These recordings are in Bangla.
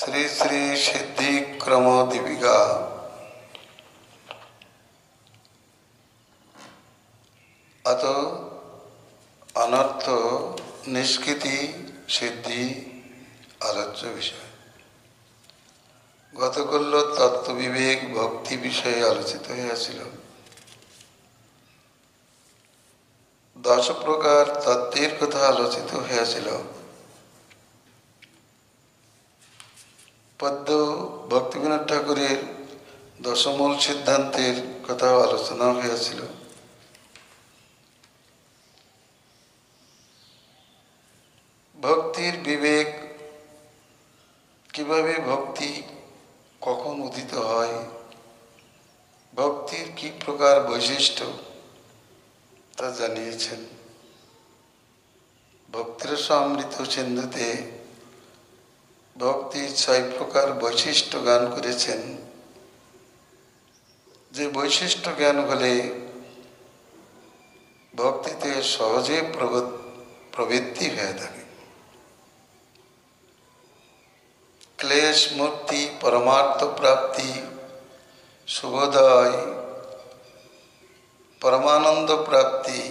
শ্রী শ্রী সিদ্ধি ক্রম দীপিকা अत अनर्थ निष्कृति सिद्धि आलोच्य विषय। गतकल तत्व विवेक भक्ति विषय आलोचित हয়েছিল। 10 प्रकार तत्त्वेर कथा आलोचित हয়েছিল। पद्य भक्तिविनोद ठाकुरेर दशमूल सिद्धान्तेर कथा आलोचना हয়েছিল। भक्तिर विवेक किभाबे भक्ति कखन उदित हय, भक्तिर की प्रकार वैशिष्ट्य ता जानिয়েছেন। भक्तिरसामृत सिन्धुते भक्तिर 6 प्रकार वैशिष्ट्य गान करेছেন। जे वैशिष्ट्य ज्ञान हले भक्तिते सहजे प्रवृत्ति हয়ে থাকে। क्लेश मुक्ति, परमार्थ प्राप्ति, शुभोदय, परमानंद प्राप्ति,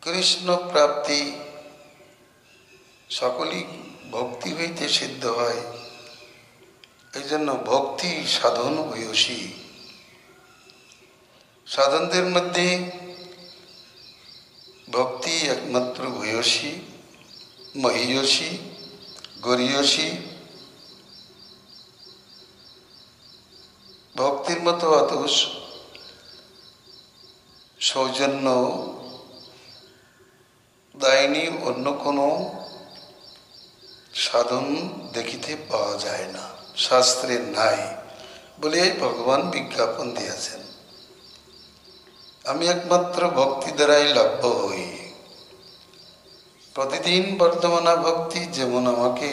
कृष्ण प्राप्ति सकलई भक्ति हইতে सिद्ध হয়। এইজন্য भक्ति साधन ভূয়সী। साधनদের মধ্যে भक्ति एकमात्र भूयसী, महीयसी, गरीयसी। भक्तिर मतो अत सौजन्य दायिनी अन्य कोनो साधन देखिते पाওয়া যায় না, शास्त्रे নাই বলে भगवान विज्ञापन दिয়েছেন। আমি একমাত্র भक्ति দ্বারাই লাভ্য হই। प्रतिदिन बर्तमाना भक्ति जेमन आमाके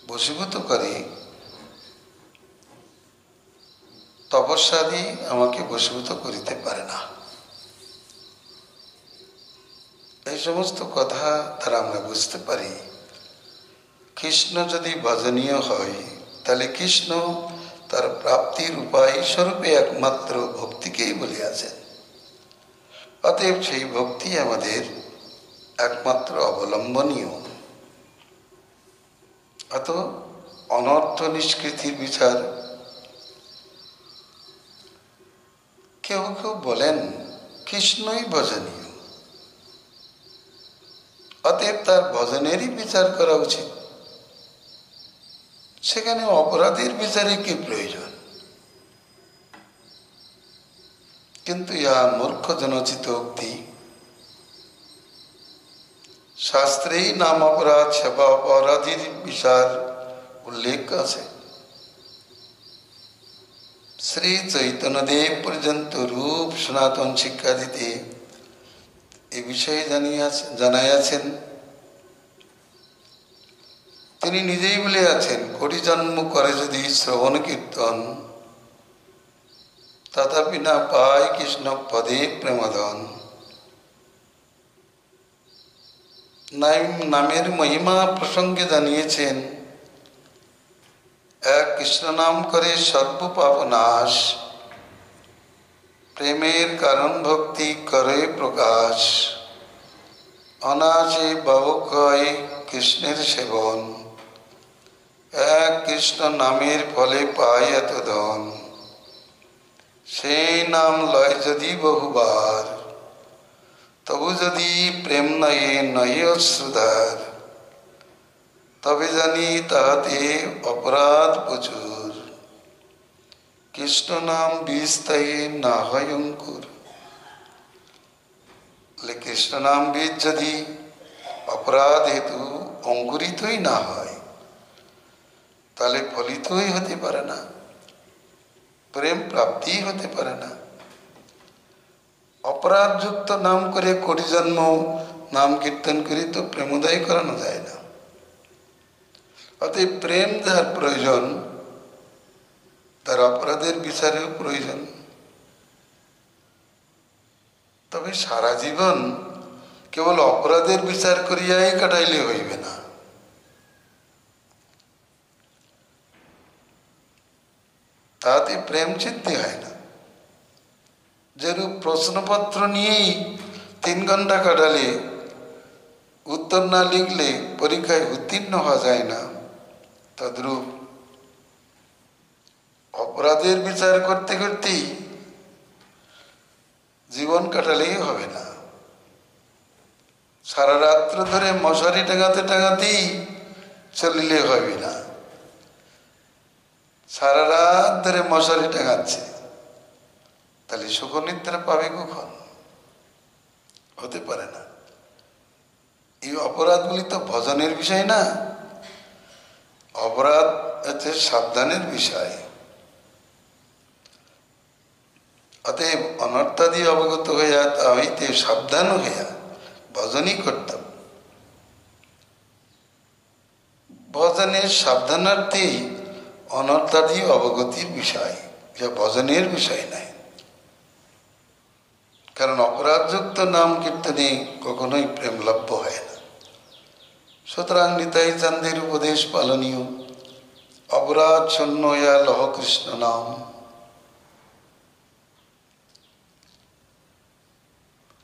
बशीभूत करे, तपस्यादि आमाके बशीभूत करिते पारे ना। এই সমস্ত কথা দ্বারা আমরা বুঝতে পারি কৃষ্ণ যদি ভজনীয় হয় তাহলে কৃষ্ণ তার প্রাপ্তির উপায় স্বরূপে একমাত্র ভক্তিকেই বলিয়াছেন। অতএব সেই ভক্তি আমাদের একমাত্র অবলম্বনীয়। অত অনর্থ নিষ্কৃতির বিচার। কেউ কেউ বলেন কৃষ্ণই ভজনীয়, অতএব তার ভজনেরই বিচার করা উচিত। সেখানে অপরাধের বিচারে কি প্রয়োজন? কিন্তু ইহা মূর্খজনোচিত উক্তি। शास्त्रे नाम अपराध सेवा अपराधीर विचार उल्लेख আছে। श्री चैतन्यदेव पर्यंत रूप सनातन शिक्षा दिते এই বিষয়ে জানাইয়াছেন। তিনি নিজেই বলিয়াছেন কোটি জন্ম করে যদি শ্রবণ কীর্তন তথাপি না পায় কৃষ্ণ পদে প্রেমধন। नामेर महिमा प्रसंगे जानिয়েছেন एक कृष्ण नाम करे सर्व पाप नाश, प्रेमेर कारण भक्ति करे प्रकाश, अनासे भावुक हय कृष्णेर सेवन, एक कृष्ण नामेर फले पाय एत धन, সেই नाम लय यदि बहुबार, तबु यदि प्रेम नये नये अश्रुधार, तबे जानी ताते अपराध प्रचुर, कृष्ण नाम बीज तये ना हय अंकुर। कृष्ण नाम बीज यदि अपराध हेतु अंकुरितई ना हय ताहले फलितई होते पारे ना, प्रेम प्राप्ति होते पारे ना। अपराध युक्त नाम करे कोटी जन्म नाम कीर्तन करी तो प्रेमोदय करानो जाए ना। अतएव प्रेम जार प्रयोजन तार अपराधेर विचारेও प्रयोजन। तबे सारा जीवन केवल अपराधेर विचार करियाई काटाइले हইবে না। তাতে প্রেম সিদ্ধি হয় না। যেরূপ প্রশ্নপত্র নিয়েই 3 ঘন্টা কাটালে উত্তর না লিখলে পরীক্ষায় উত্তীর্ণ হওয়া যায় না, তদ্রূপ অপরাধের বিচার করতে করতেই জীবন কাটালেই হবে না। সারা রাত্র ধরে মশারি টাঙাতে টাঙাতেই চলিলে হবে না। সারা রাত ধরে মশারি টাঙাচ্ছে, তাহলে সুখনিদ্রা পাবে কখন? হতে পারে না। এই অপরাধগুলি তো ভজনের বিষয় না, অপরাধ হচ্ছে সাবধানের বিষয়। অতএব অনর্থাদি অবগত হইয়া তা হইতে সাবধান হইয়া ভজনই করতাম। ভজনের সাবধানার্থেই অনর্থাদি অবগতির বিষয়, যা ভজনের বিষয় নাই। কারণ অপরাধযুক্ত নাম কীর্তনে কখনোই প্রেম লভ্য হয় না। সুতরাং নিতাই চাঁদের উপদেশ পালনীয়। অপরাধ শূন্য হইয়া লহ কৃষ্ণ নাম।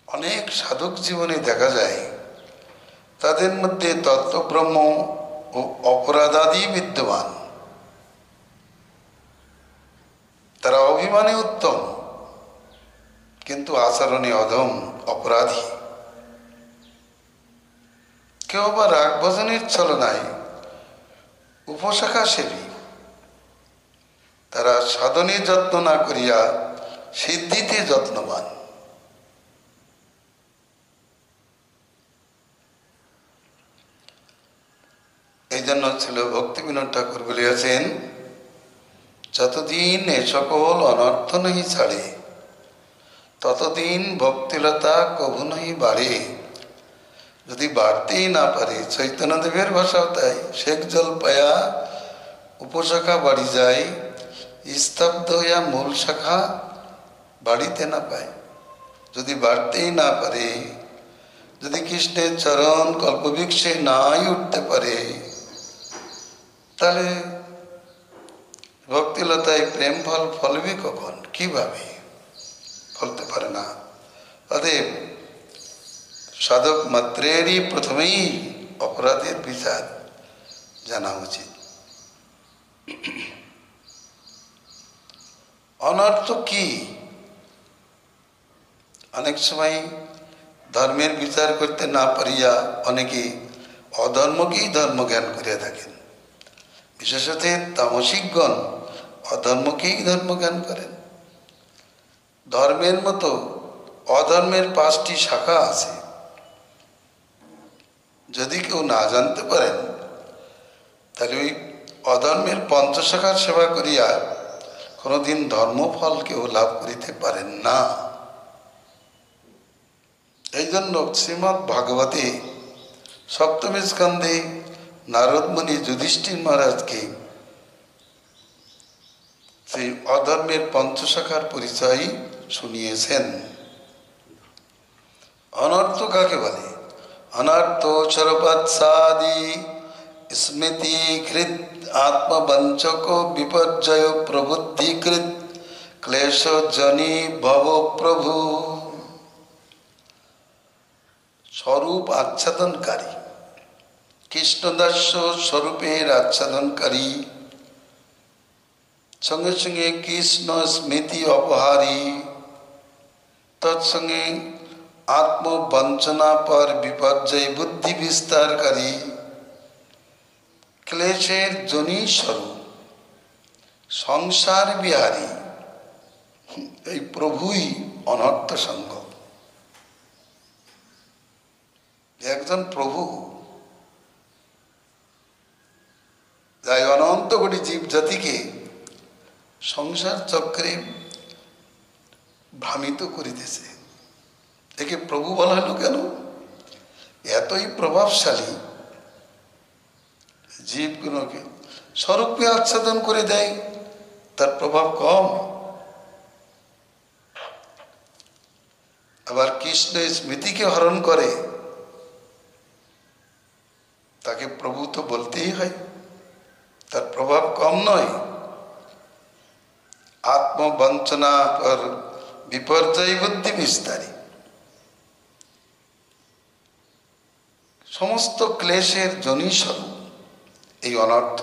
অনেক সাধক জীবনে দেখা যায় তাদের মধ্যে তত্ত্বব্রহ্ম ও অপরাধাদি বিদ্যমান। তারা অভিমানে উত্তম, কিন্তু আচরণে অধম, অপরাধী। কেউ বা রাগ ভজনের ছলনায় উপশাখা সেবী। তারা সাধনে যত্ন না করিয়া সিদ্ধিতে যত্নবান। এই জন্য ছিল ভক্তিবিনোদ ঠাকুর বলিয়াছেন, যতদিন এ সকল অনর্থ নহি ছাড়ে, ততদিন ভক্তিলতা কভু নহি বাড়ে। যদি বাড়তেই না পারে, চৈতন্যদেবের ভাষাও তাই, শেখ জল পায়া উপশাখা বাড়ি যায়, স্তব্ধ হইয়া মূল শাখা বাড়িতে না পায়। যদি বাড়তেই না পারে, যদি কৃষ্ণের চরণ কল্পবৃক্ষে নাই উঠতে পারে, তাহলে ভক্তিলতায় প্রেম ফল ফলবে কখন? কিভাবে ফলতে পারে না। অতএব সাধক মাত্রেরই প্রথমেই অপরাধের বিচার জানা উচিত। অনর্থ কি? অনেক সময় ধর্মের বিচার করতে না পারিয়া অনেকে অধর্মকেই ধর্ম জ্ঞান করিয়া থাকেন। বিশেষত তামসিকগণ অধর্মকেই ধর্ম জ্ঞান করেন। ধর্মের মতো অধর্মের 5টি শাখা আছে। যদি কেউ না জানতে পারেন, তাহলে ওই অধর্মের 5 শাখার সেবা করিয়া কোনোদিন ধর্মফল কেউ লাভ করিতে পারেন না। এই জন্য শ্রীমদ্ ভাগবতে 7ম স্কন্ধে নারদমুনি যুধিষ্ঠির মহারাজকে সেই অধর্মের 5 শাখার পরিচয় শুনিয়েছেন। অনর্থ কাকে বলে? অনর্থ সর্বৎসাদি স্মৃতিকৃত আত্মবঞ্চক বিপর্যয় প্রবুদ্ধিকৃত ক্লেশ জনি ভব প্রভু। স্বরূপ আচ্ছাদনকারী, কৃষ্ণদাস্য স্বরূপের আচ্ছাদনকারী, সঙ্গে সঙ্গে কৃষ্ণ স্মৃতি অপহারী, তৎসঙ্গে আত্মবঞ্চনা পর বিপর্যয় বুদ্ধি বিস্তারকারী, ক্লেশের জনি স্বরূপ, সংসার বিহারী। এই প্রভুই অনর্থ সঙ্গ। একজন প্রভু যাই অনন্ত কোটি জীব জাতিকে সংসার চক্রে ভ্রামিত করিতেছে। একে প্রভু বলা হলো কেন? এতই প্রভাবশালী, জীবগুলোকে স্বরূপে আচ্ছাদন করে দেয়, তার প্রভাব কম। আবার কৃষ্ণ স্মৃতিকে হরণ করে, তাকে প্রভু তো বলতেই হয়, তার প্রভাব কম নয়। আত্মবঞ্চনা পর বিপর্যয় বুদ্ধি বিস্তারী। সমস্ত ক্লেশের জনিস্বরূপ এই অনর্থ।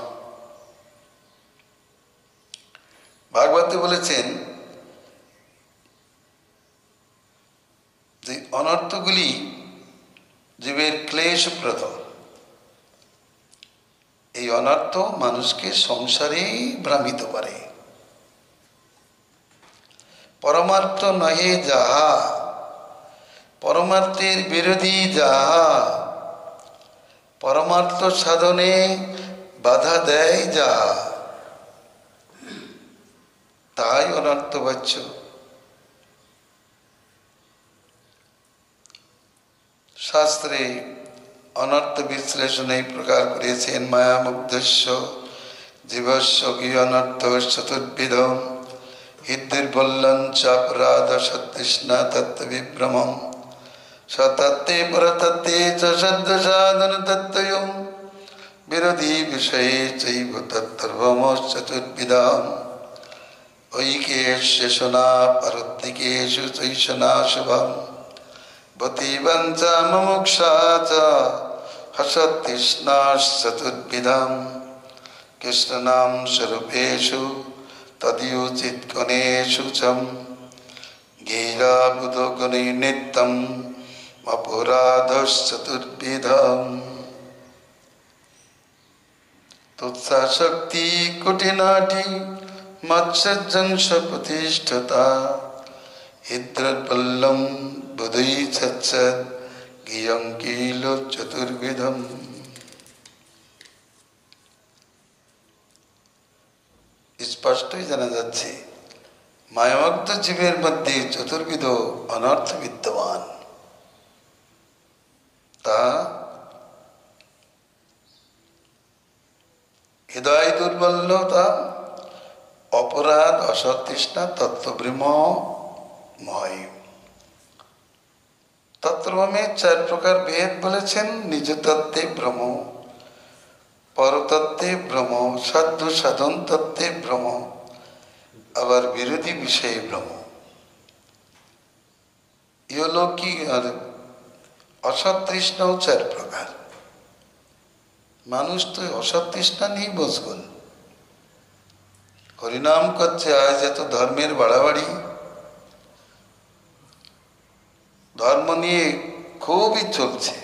ভাগবতে বলেছেন যে অনর্থগুলি জীবের ক্লেশপ্রদ। এই অনর্থ মানুষকে সংসারেই ভ্রমিত করে। পরমার্থ নহে যাহা, পরমার্থের বিরোধী যাহা, পরমার্থ সাধনে বাধা দেয় যাহা, তাই অনর্থবাচ্য। শাস্ত্রে অনর্থ বিশ্লেষণ এই প্রকার করেছেন। মায়ামুগ্ধস্য জীবস্য কি অনর্থ চতুর্বিধম হৃদ্দুর্বল্যং চাপরাধ সতৃষ্ণা তত্ত্ব বিভ্রমম সতত্ত্বে পরতত্ত্বে চ সদ্য সাধন তত্ত্বয়ং বিরোধী বিষয়ে চৈব তত্ত্বর্বমশ্চতুর্বিধম ঐকেশ্যশনা পরত্তিকেষু চৈশনা শুভম ভূতিবঞ্চা মুমুক্ষা চ হসতৃষ্ণাশ্চতুর্বিধম কৃষ্ণনাম স্বরূপেষু তদীয়োচিত গণেষু চম গীরাবুধগণে নিত্যম অপরাধশ্চতুর্বিধম তুৎসাশক্তি কুটিনাটি মৎস্যজংস প্রতিষ্ঠতা হৃদ্রবল্লম বুধৈ সচ্ছদ গিয়ং কিল চতুর্বিধম। স্পষ্টই জানা যাচ্ছে মায়ামগ্ধ জীবের মধ্যে চতুর্বিধ অনর্থ বিদ্যমান। তা হৃদয় দুর্বলতা, অপরাধ, অসতৃষ্ণা, তত্ত্বব্রহ্মময়। তত্ত্বব্রহ্মে 4 প্রকার ভেদ বলেছেন। নিজ তত্ত্বে ব্রহ্ম, পরতত্ত্বে ব্রহ্ম, সাধ্য সাধন তত্ত্বে ব্রহ্ম, আবার বিরোধী বিষয়ে ব্রহ্ম। ইহলৌকিক আর অসতৃষ্ণাও 4 প্রকার। মানুষ তো অসতৃষ্ণা নিয়েই বসগুল। হরিনাম করছে, আজ এত ধর্মের বাড়াবাড়ি, ধর্ম নিয়ে খুবই চলছে,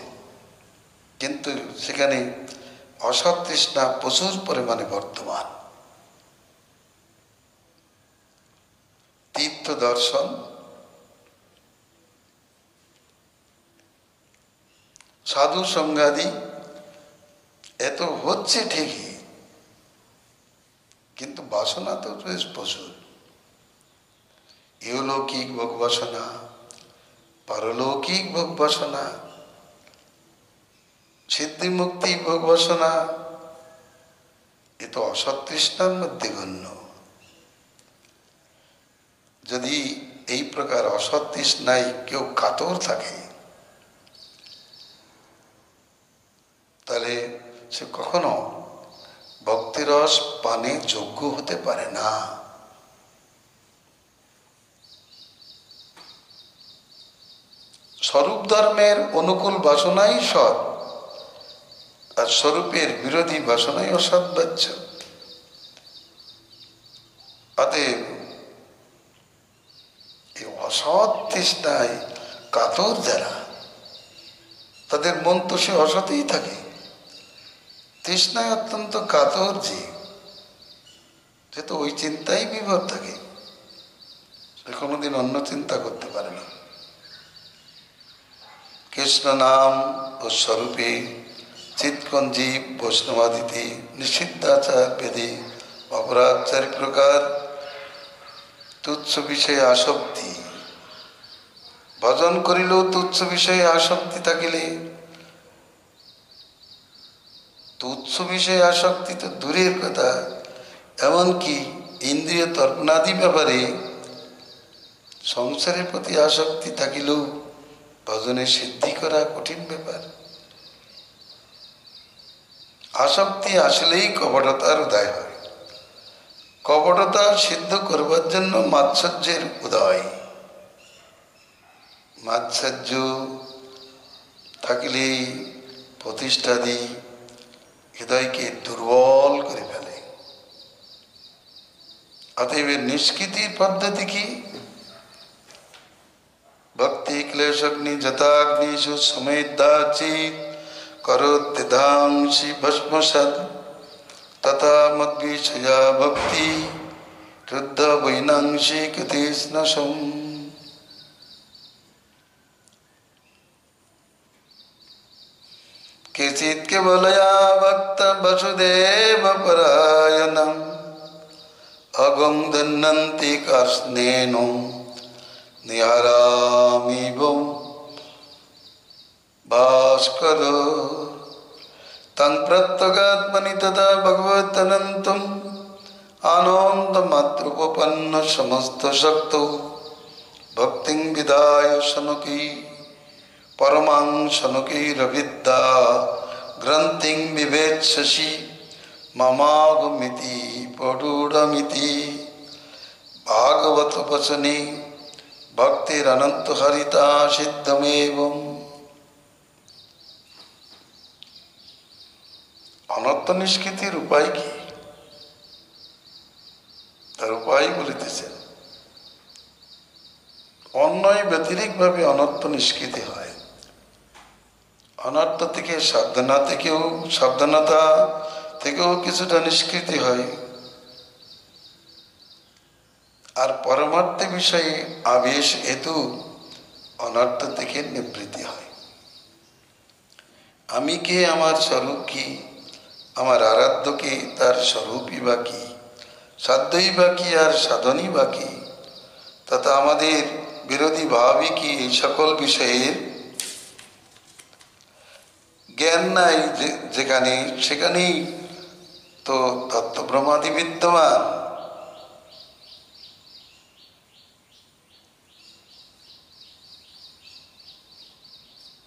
কিন্তু সেখানে অসতৃষ্ণা প্রচুর পরিমাণে বর্তমান। তীর্থ দর্শন, সাধু সঙ্গাদি এত হচ্ছে ঠিকই, কিন্তু বাসনা তো বেশ প্রচুর। ইহলৌকিক ভোগ বাসনা, পারলৌকিক ভোগ বাসনা, সিদ্ধি মুক্তি ভোগ বাসনা, এ তো অসতৃষ্ণার মধ্যে গণ্য। যদি এই প্রকার অসতৃষ্ণায় কেউ কাতর থাকে, তাহলে সে কখনো ভক্তিরস পানে যোগ্য হতে পারে না। স্বরূপ ধর্মের অনুকূল বাসনাই সৎ, আর স্বরূপের বিরোধী বাসনাই অসৎ বাচ্য। অতএব এই অসৎ তৃষ্ণায় কাতর যারা, তাদের মন তো সে অসতেই থাকে। তৃষ্ণায় অত্যন্ত কাতর যে তো ওই চিন্তাই বিভোর থাকে, সে কোনোদিন অন্য চিন্তা করতে পারে না। কৃষ্ণ নাম ও স্বরূপে চিৎকঞ্জীব বৈষ্ণবাদিতি নিষিদ্ধাচার বেদী অপরাধ 4 প্রকার। তুচ্ছ বিষয়ে আসক্তি, ভজন করিলেও তুচ্ছ বিষয়ে আসক্তি থাকিলে, তুচ্ছ বিষয়ে আসক্তি তো দূরের কথা, এমনকি ইন্দ্রিয় তর্পণাদি ব্যাপারে সংসারের প্রতি আসক্তি থাকিলেও ভজনে সিদ্ধি করা কঠিন ব্যাপার। আসক্তি আসলেই কপটতার উদয় হয়। কপটতা সিদ্ধ করবার জন্য মাৎসর্যের উদয়। মাৎসর্য থাকলেই প্রতিষ্ঠাদি হৃদয়কে দুর্বল করে ফেলে। অতএব নিষ্কৃতির পদ্ধতি কি? ভক্তি ক্লেশগ্নি যথাগ্নিষু সমেদাচিত করোদ্ধাংসি ভস্মসাৎ তথা মদ্বিষয়া ভক্তি রুদ্ধ বৈনাংসি কৃতিস্নসম। केचित् केवलया भक्त वसुदेव परायणम् अगं दन्नन्ति कार्ष्णेन निहारामिव भास्कर तं प्रत्यगात्मनि तथा भगवदनन्तम् आनन्दमात्रोपपन्न समस्तशक्तो भक्तिं विधाय शनकी परमां शनकैरविद्या ग्रन्थिं विवेत्ससि ममागमिति पडूढमिति भागवत वचने भक्तिरनंत हरिता सिद्धमेवं। অনর্থ নিষ্কৃতির উপায় কি? তার উপায় বলিতেছেন। অন্যায় ব্যতিরিক্তভাবে অনর্থ নিষ্কৃতি হয়। অনর্থ থেকে সাবধানতা থেকেও কিছুটা নিষ্কৃতি হয়। আর পরমার্থ বিষয়ে আবেশ হেতু অনর্থ থেকে নিবৃত্তি হয়। আমি কে, আমার স্বরূপ কি, আমার আরাধ্য কে, তার স্বরূপই বা কি, সাধ্যই বা কি, আর সাধনই বা কি, তথা আমাদের বিরোধী ভাবই কি, এই সকল বিষয়ের জ্ঞান নাই যেখানে, সেখানেই তো তত্ত্বব্রহ্মাদি বিদ্যমান।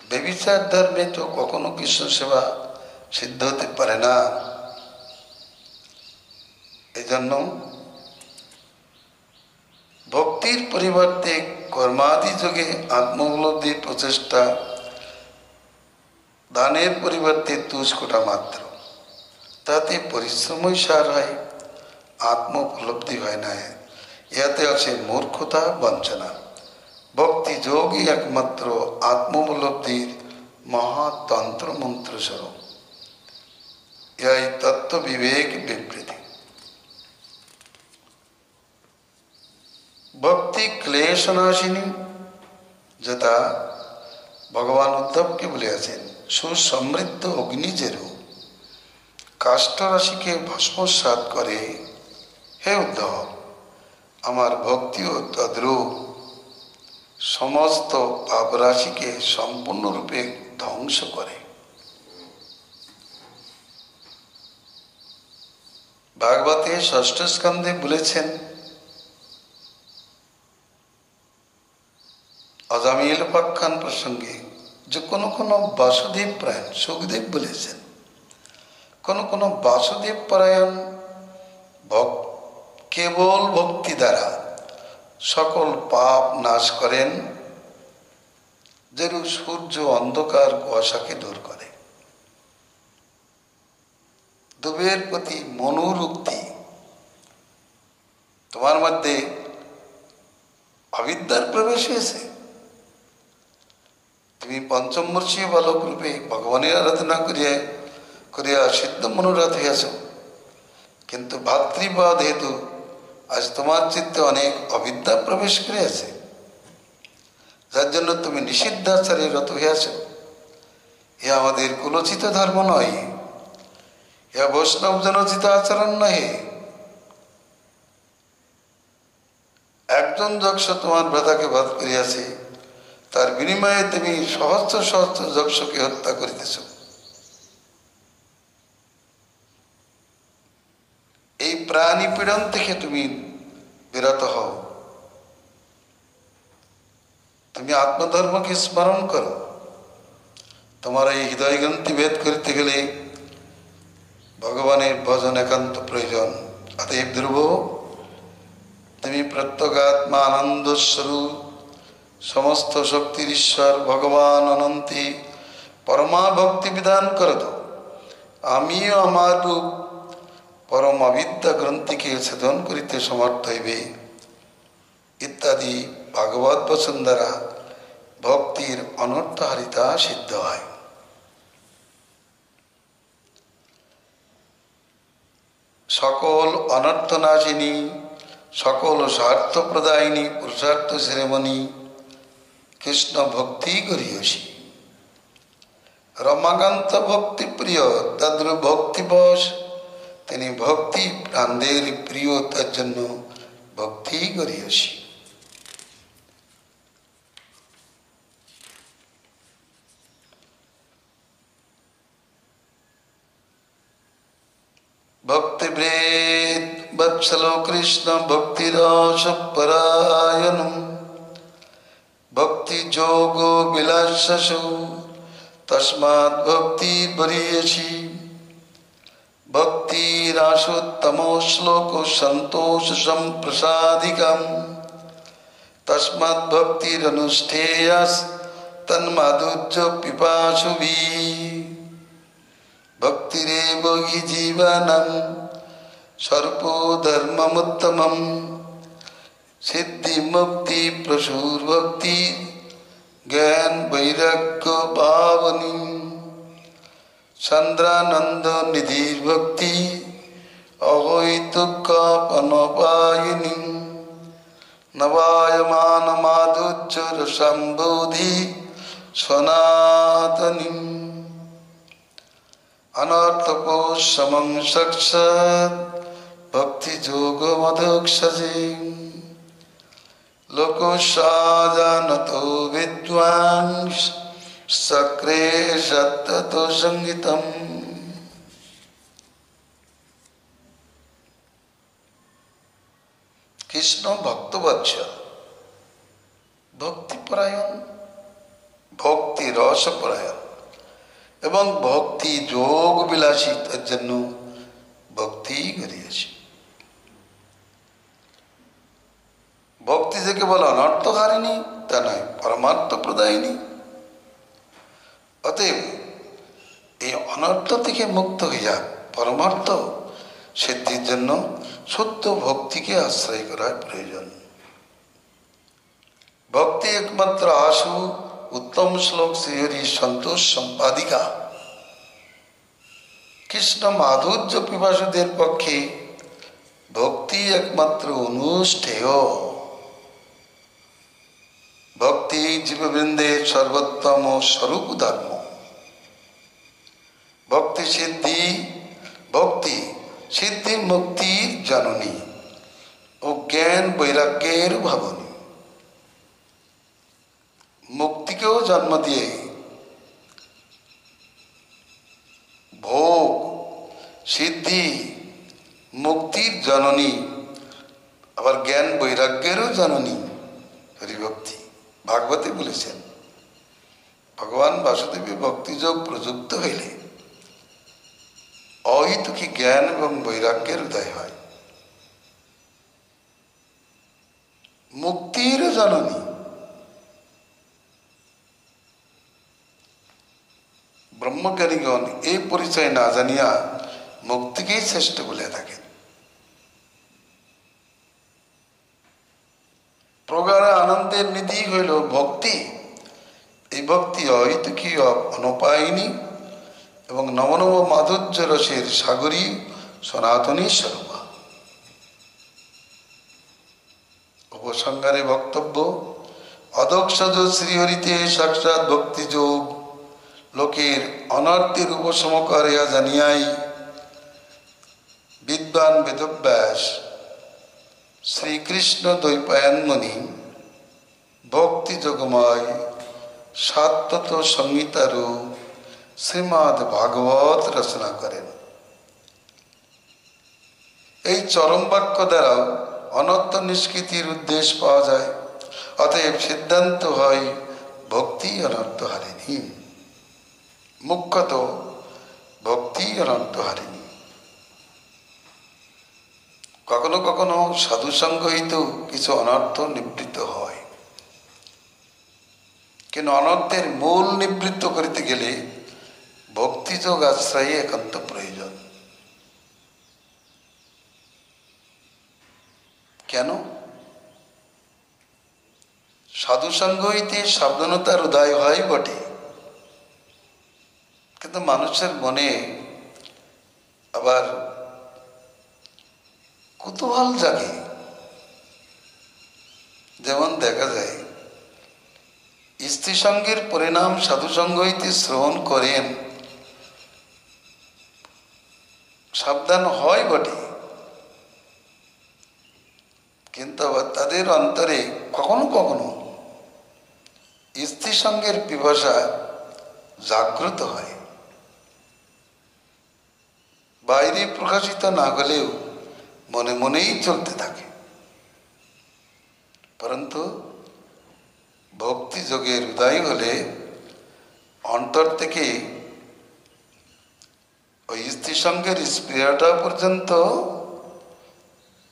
ব্যভিচার ধর্মে তো কখনো কৃষ্ণ সেবা সিদ্ধ হতে পারে না। এজন্য ভক্তির পরিবর্তে কর্মাদি যোগে আত্মোপলব্ধির প্রচেষ্টা, দানের পরিবর্তে তুষ্কোটা মাত্র, তাতে পরিশ্রমই সার হয়, আত্ম উপলব্ধি হয় না। ইয়াতে আছে মূর্খতা, বঞ্চনা। ভক্তি যোগই একমাত্র আত্ম উপলব্ধির মহাতন্ত্র মন্ত্র স্বরূপ। এই তত্ত্ব বিবেক বিবৃতি। ভক্তি ক্লেশনাশিনী, যথা ভগবান উদ্ধবকে বলিয়াছেন, সুসমৃদ্ধ অগ্নি যেরূপ কাষ্ঠ রাশিকে ভস্মসাৎ করে, হে উদ্ধব, আমার ভক্তিও তদ্রূপ সমস্ত পাপ রাশিকে সম্পূর্ণরূপে ধ্বংস করে। ভাগবতে ষষ্ঠ স্কন্ধে বলেছেন, অজামিল উপাখ্যান প্রসঙ্গে, যে কোনো কোনো বাসুদেব পরায়ণ, সুখদেব বলেছেন, কোনো কোনো বাসুদেব পরায়ণ কেবল ভক্তি দ্বারা সকল পাপ নাশ করেন, যেরূপ সূর্য অন্ধকার কুয়াশাকে দূর করে। দুবের প্রতি মনুর উক্তি, তোমার মধ্যে অবিদ্যার প্রবেশ হয়েছে, তুমি পঞ্চমবর্ষীয় বালক রূপে ভগবানের আরাধনা করিয়া সিদ্ধ মনোরথ হইয়াছ, কিন্তু ভাতৃবাদ হেতু আজ তোমার চিত্তে অনেক অবিদ্যা প্রবেশ করিয়াছে, যার জন্য তুমি নিষিদ্ধাচারে রত হইয়াছ। এ আমাদের কুলোচিত ধর্ম নয়, এ বৈষ্ণব জনোচিত আচরণ নহে। একজন যক্ষ তোমার ভ্রাতাকে বধ করিয়াছে, তার বিনিময়ে তুমি সহস্র সহস্র যক্ষকে হত্যা করিতেছ। এই প্রাণী পীড়ন থেকে তুমি বিরত হও। তুমি আত্মধর্মকে স্মরণ করো। তোমার এই হৃদয় গ্রন্থি ভেদ করতে গেলে ভগবানের ভজন একান্ত প্রয়োজন। অতএব ধ্রুব, তুমি প্রত্যগাত্মা আনন্দ স্বরূপ, সমস্ত শক্তির ঈশ্বর ভগবান অনন্তে পরমা ভক্তি বিধান করে দাও। আমিও আমার রূপ পরম অবিদ্যা গ্রন্থিকে ছেদন করিতে সমর্থ হইবে ইত্যাদি ভাগবত বচন দ্বারা ভক্তির অনর্থহারিতা সিদ্ধ হয়। সকল অনর্থনাশিনী, সকল স্বার্থ প্রদায়িনী পুরুষার্থ শিরোমণি কৃষ্ণ ভক্তি করিয়সী। রমাকান্ত ভক্তি প্রিয় তদ্রূপ ভক্তিবশ, তিনি ভক্তি প্রাণদের প্রিয়, তার জন্য ভক্তি করিয়সী। ভক্তিভৃৎ বৎসলো কৃষ্ণ ভক্তিরস পরায়ণ, ভক্তি যোগ বিলাসসু তস্মাৎ ভক্তি বরিয়সী। ভক্তিরাসোত্তম শ্লোক সন্তোষ সম্প্রসাদিকম, তস্মাৎ ভক্তিরনুষ্ঠেয়স তন্মাধুর্য পিপাসুভিঃ। ভক্তিরেব হি জীবনম সর্বধর্মমুত্তমম, সিদ্ধি মুক্তি প্রসূর ভক্তি জ্ঞান বৈরাগ্য ভাবনী। চন্দ্রানন্দ নিধির ভক্তি অহৈতুকাপনপায়িনী, নবায়মান মাধুর্য রসাম্বোধি সনাতনী। অনর্থকোশমং সাক্ষাৎ ভক্তি যোগ মধুক্ষজে, লোকসাজানত বিদ্বাংস सक्रे सत्ततो संगीतम। কৃষ্ণ ভক্তবৎসল, ভক্তিপরায়ণ, ভক্তি রসপরায়ণ এবং ভক্তি যোগ বিলাসী, তার জন্য ভক্তি করিয়াছি। ভক্তি যে কেবল অনর্থহারিণী তা নয়, পরমার্থ প্রদায়িনী। অতএব এই অনর্থ থেকে মুক্ত হইয়া পরমার্থ সিদ্ধির জন্য শুদ্ধ ভক্তিকে আশ্রয় করার প্রয়োজন। ভক্তি একমাত্র আশু উত্তম শ্লোক শ্রীহরি সন্তোষ সম্পাদিকা। কৃষ্ণ মাধুর্য পিপাসুদের পক্ষে ভক্তি একমাত্র অনুষ্ঠেয়। ভক্তি জীববৃন্দের সর্বোত্তম স্বরূপ ধর্ম। ভক্তি সিদ্ধি মুক্তির জননী ও জ্ঞান বৈরাগ্যের ভাবনী। মুক্তিকেও জন্ম দিয়ে ভোগ সিদ্ধি মুক্তির জননী, আবার জ্ঞান বৈরাগ্যেরও জননী হরিভক্তি। ভাগবতে বলেছেন, ভগবান বাসুদেবী ভক্তিযোগ প্রযুক্ত হইলে অহৈতুকী জ্ঞান এবং বৈরাগ্যের উদয় হয়। মুক্তির জননী। ব্রহ্মজ্ঞানীগণ এই পরিচয় না জানিয়া মুক্তিকেই শ্রেষ্ঠ বলে থাকেন। প্রগাঢ় আনন্দের নিধি হইল ভক্তি। এই ভক্তি অহৈতুকী, অনপায়িনী এবং নবনব মাধুর্য রসের সাগরী সনাতনী স্বরূপা। উপসংহারে বক্তব্য, অদক্ষজ শ্রীহরিতে সাক্ষাৎ ভক্তিযোগ লোকের অনর্থের উপশম করিয়া জানিয়াই বিদ্বান বেদব্যাস শ্রীকৃষ্ণ দ্বৈপায়ন মুনি ভক্তি যোগময় সাত্তত সংহিতারু শ্রীমদ্ ভাগবত রচনা করেন। এই চরম বাক্য দ্বারা অনর্থ নিষ্কৃতির উদ্দেশ্য পাওয়া যায়। অতএব সিদ্ধান্ত হয় ভক্তি অনর্থহারিণী। মুখ্যত ভক্তি অনর্থহারিণী। কখনো কখনো সাধুসঙ্গ হইতেও কিছু অনর্থ নিবৃত্ত হয়, কিন্তু অনর্থের মূল নিবৃত্ত করিতে গেলে ভক্তিযোগ আশ্রয় একান্ত প্রয়োজন। কেন? সাধুসঙ্গ হইতে সাবধানতার উদয় হয় বটে, কিন্তু মানুষের মনে আবার কুতূহল জাগে। যেমন দেখা যায়, স্ত্রী সঙ্গের পরিণাম সাধুসঙ্গ হইতে শ্রবণ করেন, সাবধান হয় বটে, কিন্তু আবার তাদের অন্তরে কখনো কখনো স্ত্রী সঙ্গের পিপাসা জাগ্রত হয়, বাইরে প্রকাশিত না হলেও মনে মনেই চলতে থাকে। পরন্তু ভক্তি যোগের উদয় হলে অন্তর থেকে ওই স্ত্রী সঙ্গের স্পৃহাটা পর্যন্ত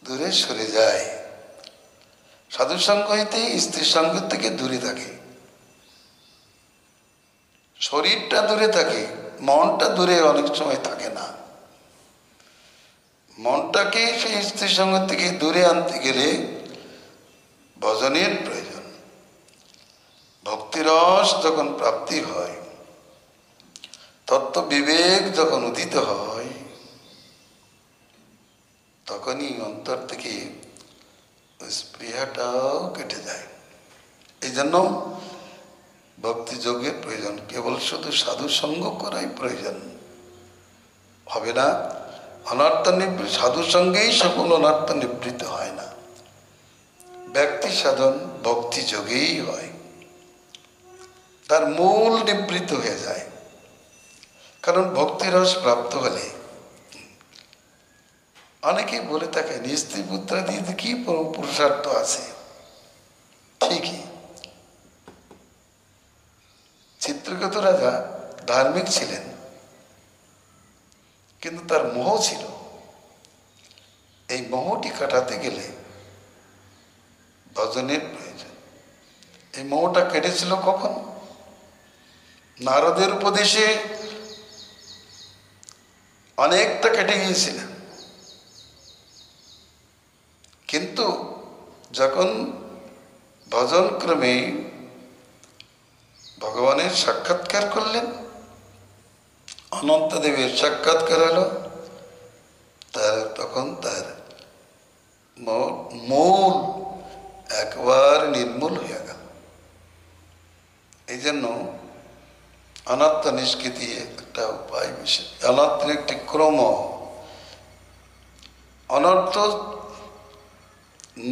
দূরে সরে যায়। সাধুসঙ্গ হইতে স্ত্রী সঙ্গ থেকে দূরে থাকে, শরীরটা দূরে থাকে, মনটা দূরে অনেক সময় থাকে না। মনটাকে সেই স্ত্রী সঙ্গ থেকে দূরে আনতে গেলে ভজনের প্রয়োজন। ভক্তিরস যখন প্রাপ্তি হয়, তত্ত্ব বিবেক যখন উদিত হয়, তখনই অন্তর থেকে স্পৃহাটাও কেটে যায়। এই জন্য ভক্তি যোগের প্রয়োজন। কেবল শুধু সাধু সঙ্গ করাই প্রয়োজন হবে না। অনর্থ সাধু সঙ্গেই সকল অনর্থ নিবৃত্ত হয় না, ব্যক্তি সাধন ভক্তি যোগেই হয়, তার মূল নিবৃত্ত হয়ে যায়। কারণ ভক্তিরস প্রাপ্ত হলে অনেকেই বলে থাকেন স্ত্রী পুত্রাদি কি পুরুষার্থ আছে। ঠিকই, চিত্রকেতু রাজা ধার্মিক ছিলেন, কিন্তু তার মোহ ছিল। এই মোহটি কাটাতে গেলে ভজনের প্রয়োজন। এই মোহটা কেটেছিল কখন? নারদের উপদেশে অনেকটা কেটে গিয়েছিলেন, কিন্তু যখন ভজন ক্রমে ভগবানের সাক্ষাৎকার করলেন, অনন্তদেবের সাক্ষাৎকার হলো, তখন তার মূল একবার নির্মূল হয়ে গেল। এই জন্য অনর্থ নিষ্কৃতি একটা উপায় বিশেষ, অনর্থের একটি ক্রম। অনর্থ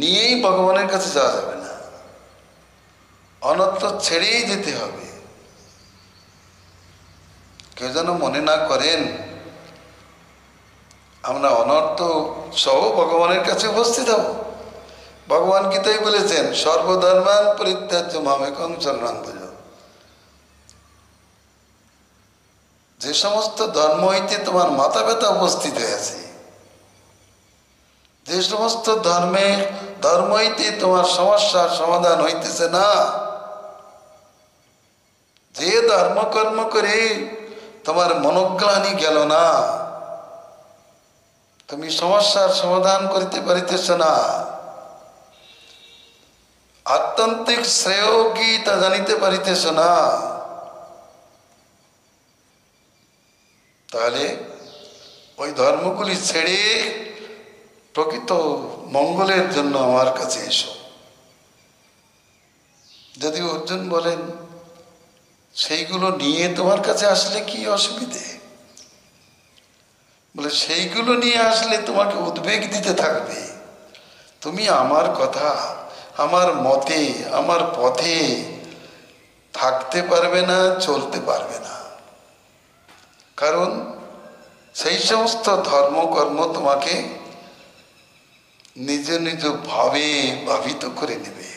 নিয়েই ভগবানের কাছে যাওয়া যাবে না, অনর্থ ছেড়েই যেতে হবে। কেউ যেন মনে না করেন আমরা অনর্থ সহ ভগবানের কাছে উপস্থিত হব। ভগবান গীতায় বলেছেন, সর্বধর্মান পরিত্যাজ্য মামেকং শরণং ভজ। যে সমস্ত ধর্ম হইতে তোমার মাথা ব্যথা উপস্থিত হয়েছে, যে সমস্ত ধর্ম হইতে তোমার সমস্যার সমাধান হইতেছে না, যে ধর্মকর্ম করে তোমার মনোগ্লানি গেল না, তুমি সমস্যার সমাধান করিতে পারিতেছ না, আত্যন্তিক শ্রেয় কি তা জানিতে পারিতেছ না, তাহলে ওই ধর্মগুলি ছেড়ে প্রকৃত মঙ্গলের জন্য আমার কাছে এসো। যদি অর্জুন বলেন সেইগুলো নিয়ে তোমার কাছে আসলে কি অসুবিধে? বলে সেইগুলো নিয়ে আসলে তোমাকে উদ্বেগ দিতে থাকবে, তুমি আমার কথা, আমার মতে, আমার পথে থাকতে পারবে না, চলতে পারবে না। কারণ সেই সমস্ত ধর্মকর্ম তোমাকে নিজ নিজ ভাবে ভাবিত করে নেবে।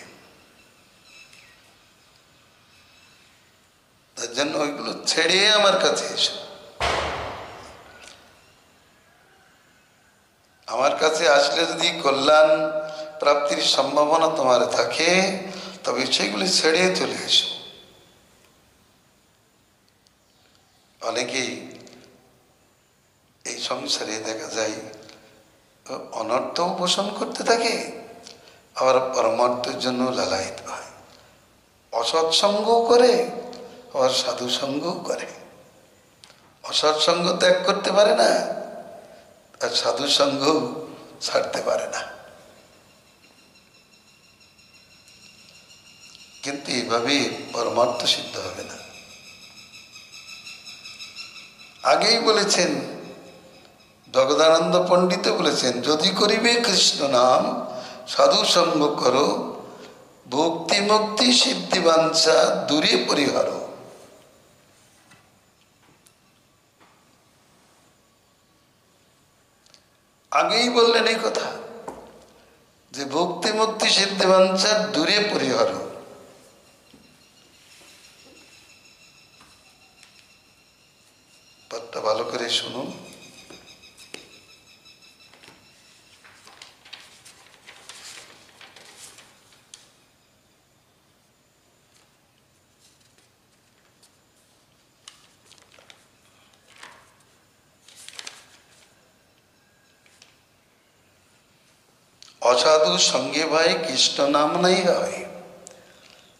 তার জন্য ওইগুলো ছেড়ে আমার কাছে এসো। আমার কাছে আসলে যদি কল্যাণ প্রাপ্তির সম্ভাবনা তোমার থাকে, তবে সেগুলি ছেড়ে চলে এসো। অনেকেই এই সংসারে দেখা যায় অনর্থ পোষণ করতে থাকে, আবার পরমার্থের জন্য লালায়িত হয়। অসৎসঙ্গও করে, আবার সাধুসঙ্গও করে। অসৎসঙ্গ ত্যাগ করতে পারে না, আর সাধুসঙ্গ ছাড়তে পারে না। কিন্তু এইভাবে পরমার্থ সিদ্ধ হবে না। আগেই বলেছেন, জগদানন্দ পণ্ডিত বলেছেন, যদি করিবে কৃষ্ণ নাম সাধু সঙ্গ করো, ভক্তি মুক্তি সিদ্ধি বাঞ্ছা দূরে পরিহার। আগেই বললেন এই কথা, যে ভক্তি মুক্তি সিদ্ধি বাঞ্ছা দূরে পরিহার। পাঠটা ভালো করে শুনুন। অসাধু সঙ্গে ভাই কৃষ্ণ নাম নাই হয়,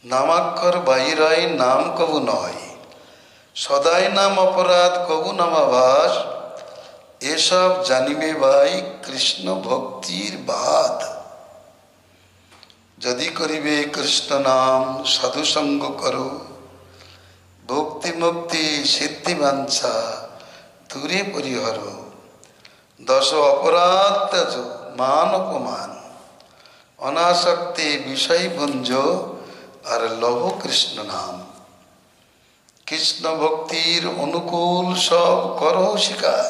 নামাক্ষর বাহির হয় নাম কবু নয়, সদাই নাম অপরাধ কবু নামাভাস, এসব জানিবে ভাই কৃষ্ণ ভক্তির বাদ। যদি করিবে কৃষ্ণ নাম সাধু সঙ্গ করো, ভক্তি মুক্তি সিদ্ধি বাঞ্ছা দূরে পরিহর। দশ অপরাধ ত্যাজ মান অপমান, অনাসক্তি বিষয় ভঞ্জ আর লভ কৃষ্ণ নাম। কৃষ্ণ ভক্তির অনুকূল সব করো স্বীকার,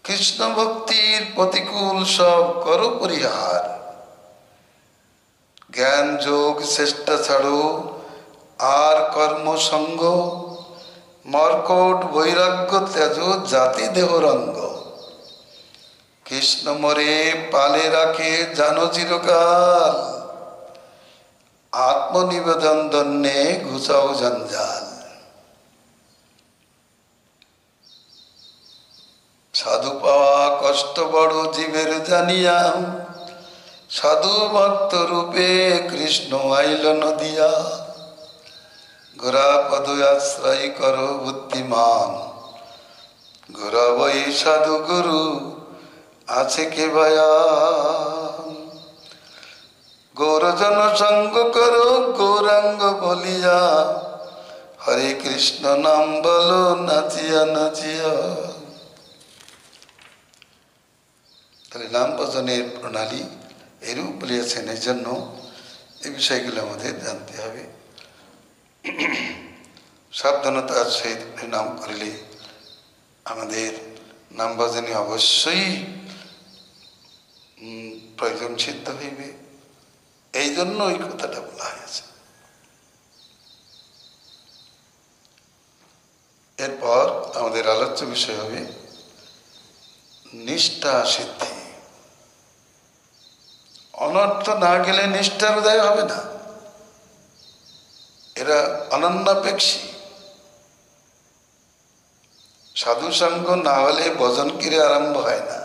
কৃষ্ণ ভক্তির প্রতিকূল সব করো পরিহার। জ্ঞান যোগ চেষ্টা ছাড়ো আর কর্মসঙ্গ, মর্কট বৈরাগ্য ত্যাজ জাতি দেহ রঙ্গ। কৃষ্ণ মরে পালে রাখে জানো চিরকাল, আত্মনিবেদন দন্যে ঘুচাও জঞ্জাল। সাধু পাওয়া কষ্ট বড় জীবের জানিয়া, সাধু ভক্ত রূপে কৃষ্ণ আইল নদিয়া। গোরা পদ আশ্রয় কর বুদ্ধিমান, গোরা বই সাধু গুরু আছে কে ভয়ান। গৌরজন সঙ্গ করো গৌরাঙ্গ বলিয়া, হরে কৃষ্ণ নাম বলো নাচিয়া নাচিয়া। তাহলে নাম ভজনের প্রণালী এরূপ বলিয়াছেন। এই জন্য এই বিষয়গুলো আমাদের জানতে হবে। সাবধানতার সহিত নাম করিলে আমাদের নাম ভজনে অবশ্যই প্রয়োজন সিদ্ধ হইবে। এই জন্য এই কথাটা বলা হয়েছে। এরপর আমাদের আলোচ্য বিষয় হবে নিষ্ঠা সিদ্ধি। অনর্থ না গেলে নিষ্ঠার উদয় হবে না। এরা অনন্যাপেক্ষী। সাধু সঙ্গ না হলে ভজন ক্রিয়া আরম্ভ হয় না।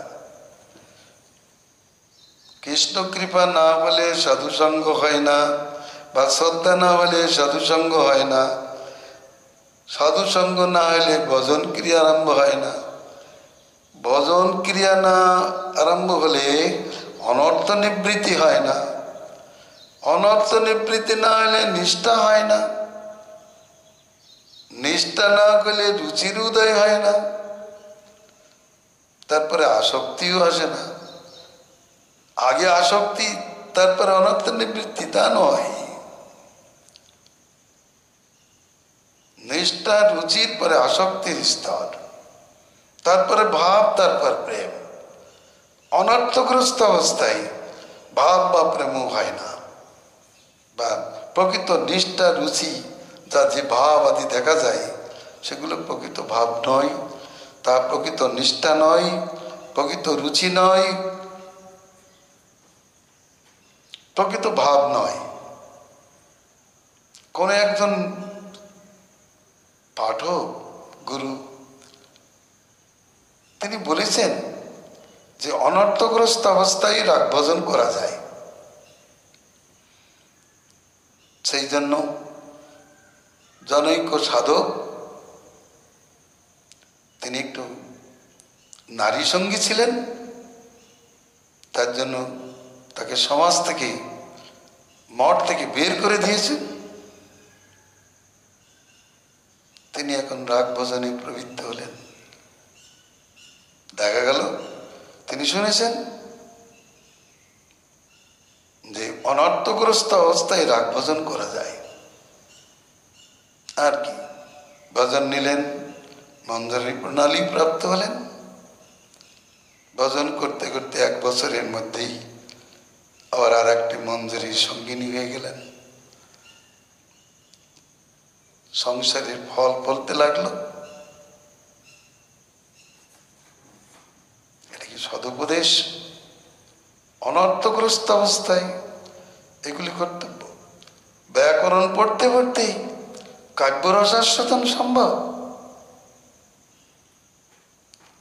কৃষ্ণ কৃপা না হলে সাধু সঙ্গ হয় না, বা শ্রদ্ধা না হলে সাধু সঙ্গ হয় না। সাধু সঙ্গ না হলে ভজন ক্রিয়া আরম্ভ হয় না। ভজন ক্রিয়া না আরম্ভ হলে অনর্থ নিবৃত্তি হয় না। অনর্থ নিবৃত্তি না হলে নিষ্ঠা হয় না। নিষ্ঠা না হলে রুচির উদয় হয় না। তারপরে আসক্তিও আসে না। আগে আসক্তি, তারপরে অনর্থ নিবৃত্তি, তা নয়। নিষ্ঠা রুচির পরে আসক্তির স্তর, তারপরে ভাব, তারপর প্রেম। অনর্থগ্রস্ত অবস্থায় ভাব বা প্রেম হয় না। বা প্রকৃত নিষ্ঠা রুচি, যা যে ভাব আদি দেখা যায়, সেগুলো প্রকৃত ভাব নয়, তা প্রকৃত নিষ্ঠা নয়, প্রকৃত রুচি নয়, প্রকৃত ভাব নয়। কোন একজন পাঠক গুরু তিনি বলেছেন যে অনর্থগ্রস্ত অবস্থায় রাগ ভজন করা যায়। সেই জন্য জনৈক সাধক তিনি একটু নারী সঙ্গী ছিলেন, তার জন্য তাকে সমাজ থেকে, মঠ থেকে বের করে দিয়েছে। তিনি এখন রাগ ভজনে প্রবৃত্ত হলেন। দেখা গেল তিনি শুনেছেন যে অনর্থগ্রস্ত অবস্থায় রাগ ভজন করা যায়। আর কি, ভজন নিলেন, মঞ্জরি প্রণালী প্রাপ্ত হলেন। ভজন করতে করতে 1 বছরের মধ্যেই আবার আর একটি মঞ্জরির সঙ্গিনী হয়ে গেলেন। সংসারের ফল ফলতে লাগলো। এটা কি সদুপদেশ? অনর্থগ্রস্ত অবস্থায় এগুলি কর্তব্য। ব্যাকরণ পড়তে পড়তেই কাব্যরস আস্বাদন সম্ভব?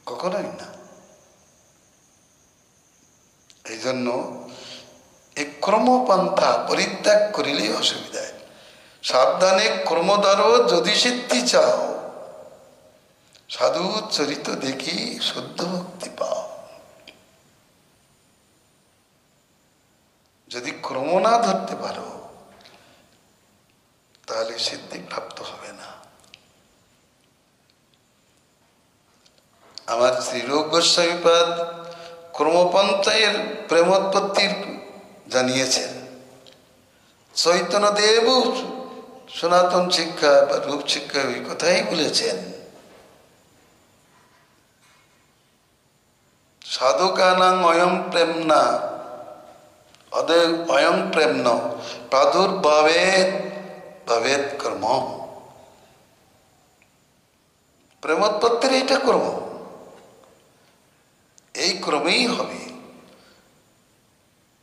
কখনোই না। এই জন্য এই ক্রমপন্থা পরিত্যাগ করিলেই অসুবিধা। সাবধানে ক্রমদ্বারো যদি সিদ্ধি চাও, সাধু চরিত দেখি শুদ্ধ মুক্তি পাও। যদি ক্রম না ধরতে পারো তাহলে সিদ্ধি প্রাপ্ত হবে না। আমার শ্রীরূপ গোস্বামীপাদ ক্রমপন্থায়ের প্রেমোৎপত্তির জানিয়েছেন। চৈতন্যদেব সনাতন শিক্ষা বা রূপ শিক্ষা ওই কথাই বলেছেন, সাধুকানাং অয়ং প্রেমনা অয়ং প্রেমন প্রাদুর্ভাবেত ভবেৎ কর্ম। প্রেমোৎপত্তির এইটা কর্ম, এই ক্রমেই হবে।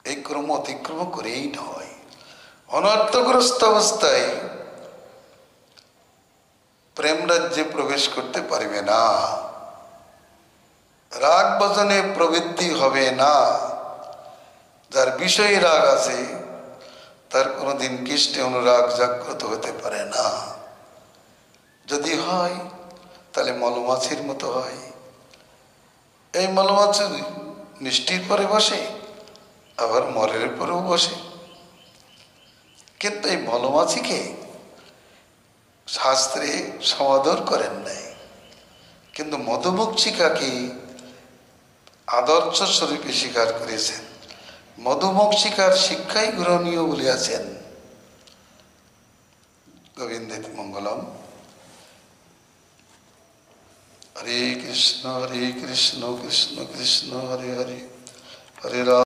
এই ক্রম অতিক্রম করেই নয়। অনর্থগ্রস্ত অবস্থায় প্রেম রাজ্যে প্রবেশ করতে পারবে না, রাগ ভজনে প্রবৃত্তি হবে না। যার বিষয়ে রাগ আছে তার কোনোদিন কৃষ্ণে অনুরাগ জাগ্রত হতে পারে না। যদি হয় তাহলে মলমাছির মতো হয়। এই মলমাছি মিষ্টির পরে বসে, আবার মরের পরেও বসে। কিন্তু এই মলমাছিকে শাস্ত্রে সমাদর করেন নাই, কিন্তু মধুমক্ষিকাকে আদর্শ স্বরূপে স্বীকার করেছেন। মধুমক্ষিকার শিক্ষাই গ্রহণীয় বলিয়াছেন। গোবিন্দের মঙ্গলম। হরে কৃষ্ণ কৃষ্ণ কৃষ্ণ হরে হরে, হরে রাম।